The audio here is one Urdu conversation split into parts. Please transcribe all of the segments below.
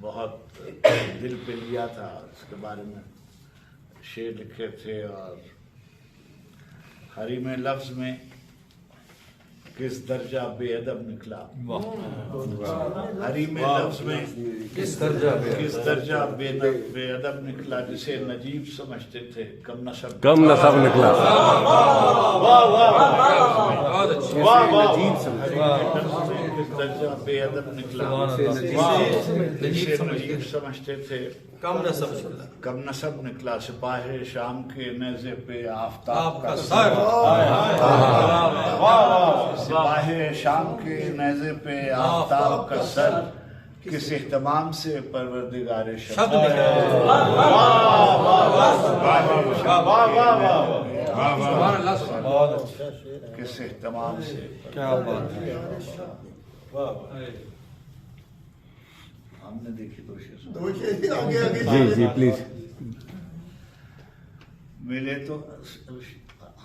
بہت دل پہ لیا تھا، اس کے بارے میں شعر لکھے تھے، اور حریم لفظ میں کس درجہ بے ادب نکلا، حریم لفظ میں کس درجہ بے ادب نکلا، جسے نجیب سمجھتے تھے کم نسب نکلا۔ کس درجہ بے ادب نکلا، جسے نجیب سمجھتے تھے کم نسب نکلا، سپاہ شام کے نیزے پہ آفتاب کا سر، سپاہ شام کے نیزے پہ آفتاب کا سر، کس اہتمام سے پروردگار شب، کس اہتمام سے، کیا بات ہے، ہم نے دیکھی دو شعر جی پلیز۔ ملے تو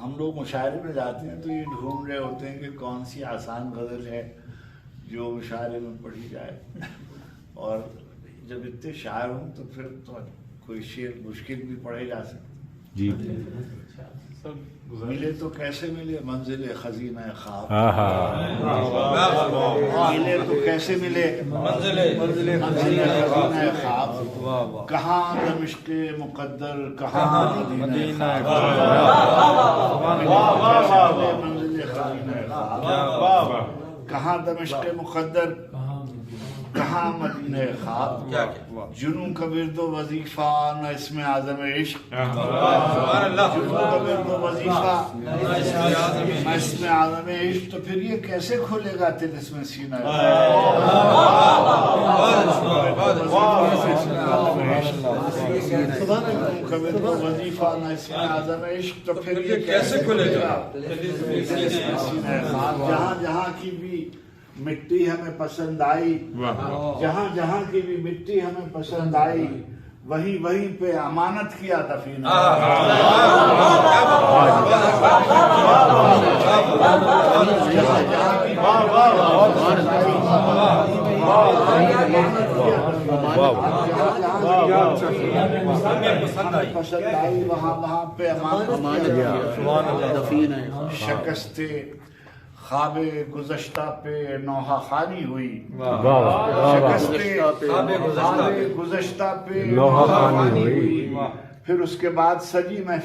ہم لوگ مشاعرے میں جاتے ہیں تو یہ ڈھونڈ رہے ہوتے ہیں کہ کون سی آسان غزل ہے جو مشاعرے میں پڑھی جائے، اور جب اتنے شاعر ہوں تو پھر تو کوئی شعر مشکل بھی پڑھے جا سکتے۔ جی ملے تو کیسے ملے منزل خزینہ خواب، ملے تو کیسے ملے منزل خزینہ خواب، کہاں دمشق مقدر کہاں مدینہ منزل خزینہ خواب، کہاں دمشق مقدر کہاں مدینہ خواب، جنوں کا ورد و وظیفہ نہ اسم اعظم عشق، جنوں کا ورد و وظیفہ نہ اسم اعظم عشق، تو پھر یہ کیسے کھولے گا طلسم سینہ، جنوں کا ورد و وظیفہ نہ اسم اعظم عشق، تو پھر یہ کیسے کھولے گا طلسم سینہ خواب، جہاں جہاں کی بھی مٹی ہمیں پسند آئی، جہاں جہاں کی بھی مٹی ہمیں پسند آئی، وہیں پہ امانت کیا دفینہ، پسند آئی وہاں پہ امانت کیا، شکست خواب گزشتہ پہ نوحہ خوانی ہوئی، شکست خواب گزشتہ پہ نوحہ خوانی ہوئی، پھر اس کے بعد سجی محفل